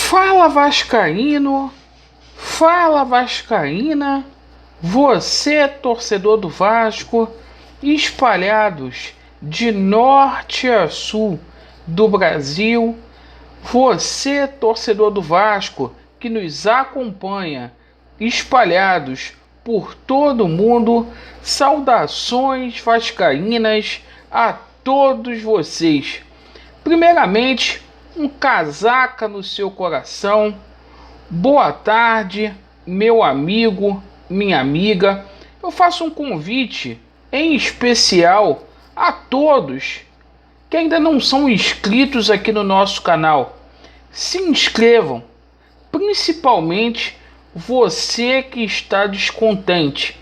Fala vascaíno, fala vascaína, você torcedor do Vasco, espalhados de norte a sul do Brasil, você torcedor do Vasco que nos acompanha, espalhados por todo o mundo, saudações vascaínas a todos vocês. Primeiramente, um casaca no seu coração. Boa tarde, meu amigo, minha amiga. Eu faço um convite em especial a todos que ainda não são inscritos aqui no nosso canal. Se inscrevam, principalmente você que está descontente.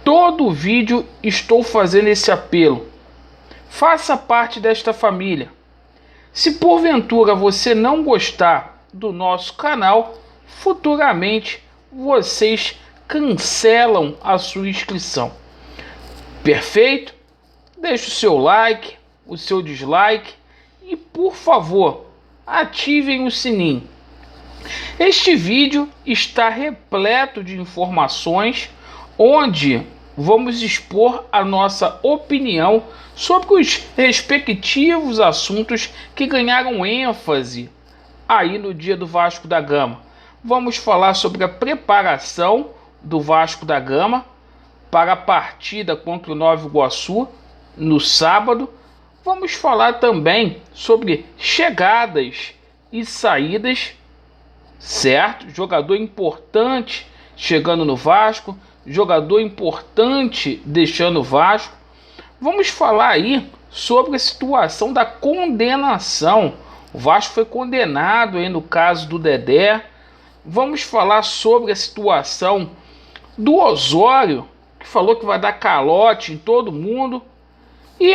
Todo vídeo estou fazendo esse apelo. Faça parte desta família. Se porventura você não gostar do nosso canal, futuramente vocês cancelam a sua inscrição. Perfeito? Deixe o seu like, o seu dislike e, por favor, ativem o sininho. Este vídeo está repleto de informações onde vamos expor a nossa opinião sobre os respectivos assuntos que ganharam ênfase aí no dia do Vasco da Gama. Vamos falar sobre a preparação do Vasco da Gama para a partida contra o Nova Iguaçu no sábado. Vamos falar também sobre chegadas e saídas, certo? Jogador importante chegando no Vasco, jogador importante deixando o Vasco. Vamos falar aí sobre a situação da condenação. O Vasco foi condenado aí no caso do Dedé. Vamos falar sobre a situação do Osório, que falou que vai dar calote em todo mundo. E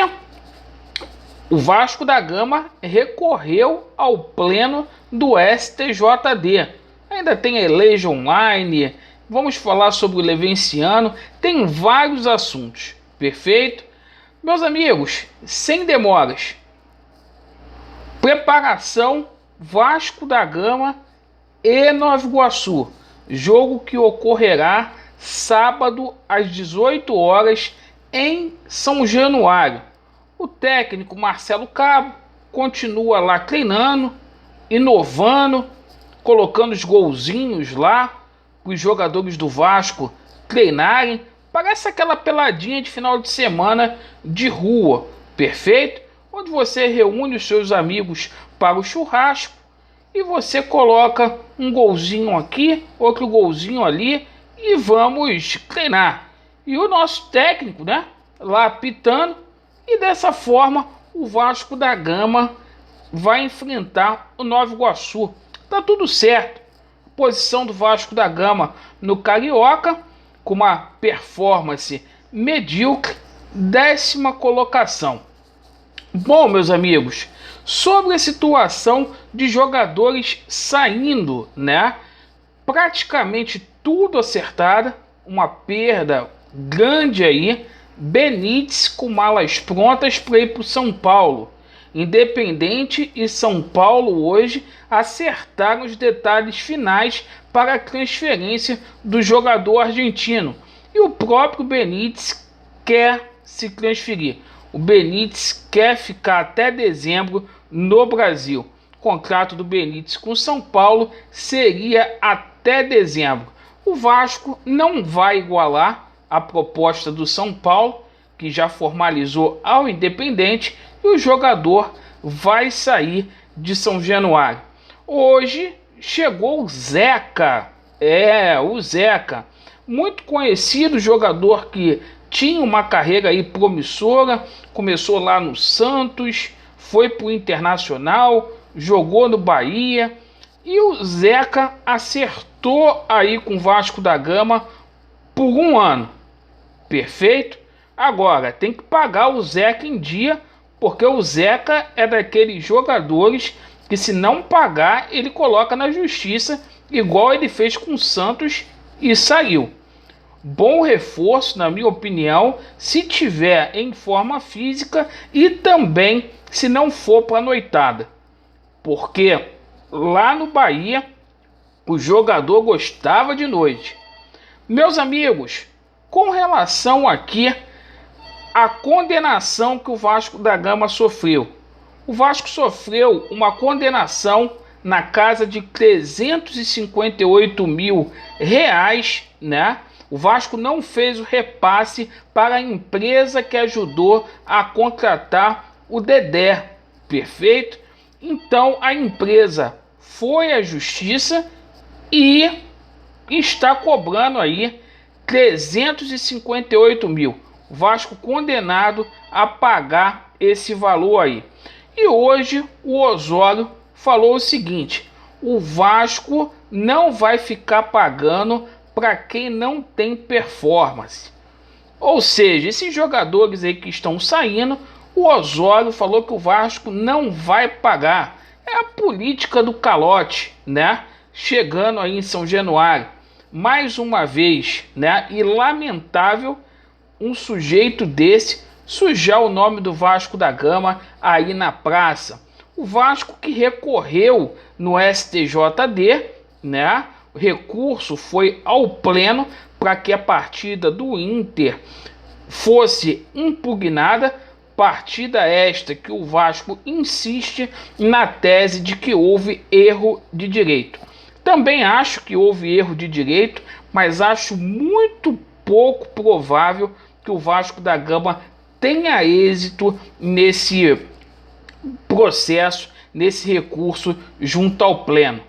o Vasco da Gama recorreu ao pleno do STJD. Ainda tem a Eleja Online. Vamos falar sobre o Levenciano. Tem vários assuntos. Perfeito? Meus amigos, sem demoras. Preparação Vasco da Gama e Nova Iguaçu. Jogo que ocorrerá sábado às 18 horas em São Januário. O técnico Marcelo Cabo continua lá treinando, inovando, colocando os golzinhos lá para os jogadores do Vasco treinarem. Parece aquela peladinha de final de semana de rua, perfeito? Onde você reúne os seus amigos para o churrasco e você coloca um golzinho aqui, outro golzinho ali e vamos treinar. E o nosso técnico, né, lá apitando, e dessa forma o Vasco da Gama vai enfrentar o Nova Iguaçu. Tá tudo certo. Posição do Vasco da Gama no Carioca, com uma performance medíocre, 10ª colocação. Bom, meus amigos, sobre a situação de jogadores saindo, né? Praticamente tudo acertada, uma perda grande aí. Benítez com malas prontas para ir para o São Paulo. Independente e São Paulo hoje acertaram os detalhes finais para a transferência do jogador argentino. E o próprio Benítez quer se transferir. O Benítez quer ficar até dezembro no Brasil. O contrato do Benítez com São Paulo seria até dezembro. O Vasco não vai igualar a proposta do São Paulo, que já formalizou ao Independente, e o jogador vai sair de São Januário. Hoje chegou o Zeca, o Zeca, muito conhecido jogador que tinha uma carreira aí promissora, começou lá no Santos, foi para o Internacional, jogou no Bahia, e o Zeca acertou aí com o Vasco da Gama por um ano. Perfeito? Agora, tem que pagar o Zeca em dia, porque o Zeca é daqueles jogadores que, se não pagar, ele coloca na justiça, igual ele fez com o Santos e saiu. Bom reforço, na minha opinião, se tiver em forma física e também se não for para noitada. Porque lá no Bahia, o jogador gostava de noite. Meus amigos, com relação aqui à condenação que o Vasco da Gama sofreu. O Vasco sofreu uma condenação na casa de 358 mil reais, né? O Vasco não fez o repasse para a empresa que ajudou a contratar o Dedé, perfeito? Então a empresa foi à justiça e está cobrando aí 358 mil. O Vasco condenado a pagar esse valor aí. E hoje o Osório falou o seguinte: o Vasco não vai ficar pagando para quem não tem performance. Ou seja, esses jogadores aí que estão saindo, o Osório falou que o Vasco não vai pagar. É a política do calote, né? Chegando aí em São Januário, mais uma vez, né? E lamentável um sujeito desse sujar o nome do Vasco da Gama aí na praça. O Vasco que recorreu no STJD, né? O recurso foi ao pleno para que a partida do Inter fosse impugnada, partida esta que o Vasco insiste na tese de que houve erro de direito. Também acho que houve erro de direito, mas acho muito pouco provável que o Vasco da Gama tenha êxito nesse processo, nesse recurso junto ao pleno.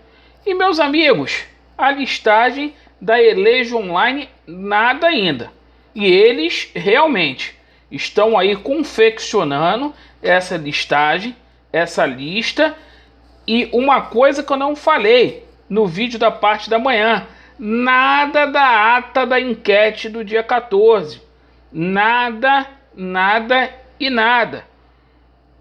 E meus amigos, a listagem da Eleja Online nada ainda. E eles realmente estão aí confeccionando essa listagem, essa lista. E uma coisa que eu não falei no vídeo da parte da manhã: nada da ata da enquete do dia 14. Nada, nada e nada.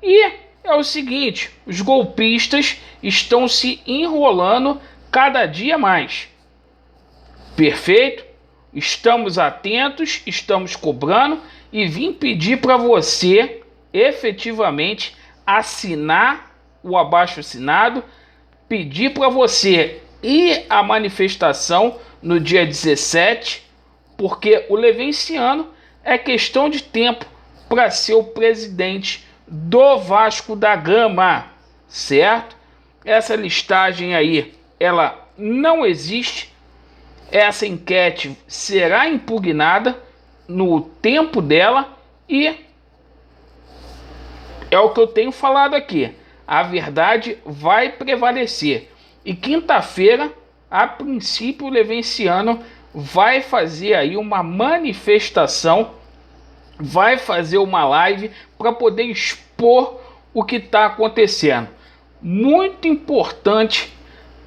E é o seguinte: os golpistas estão se enrolando cada dia mais. Perfeito? Estamos atentos, estamos cobrando e vim pedir para você efetivamente assinar o abaixo-assinado, pedir para você ir à manifestação no dia 17, porque o Levenciano é questão de tempo para ser o presidente do Vasco da Gama, certo? Essa listagem aí, ela não existe. Essa enquete será impugnada no tempo dela e é o que eu tenho falado aqui. A verdade vai prevalecer. E quinta-feira, a princípio, o Levenciano vai fazer aí uma manifestação, vai fazer uma live para poder expor o que está acontecendo. Muito importante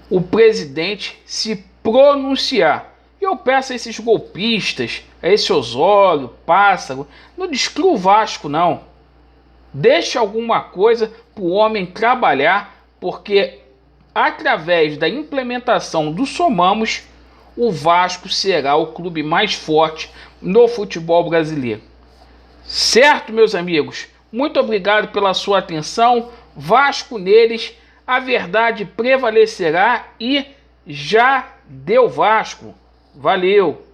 o presidente se pronunciar. E eu peço a esses golpistas, a esse Osório, Pássaro, não destrua o Vasco não. Deixa alguma coisa para o homem trabalhar, porque através da implementação do Somamos, o Vasco será o clube mais forte no futebol brasileiro. Certo, meus amigos? Muito obrigado pela sua atenção. Vasco neles, a verdade prevalecerá e já deu Vasco. Valeu!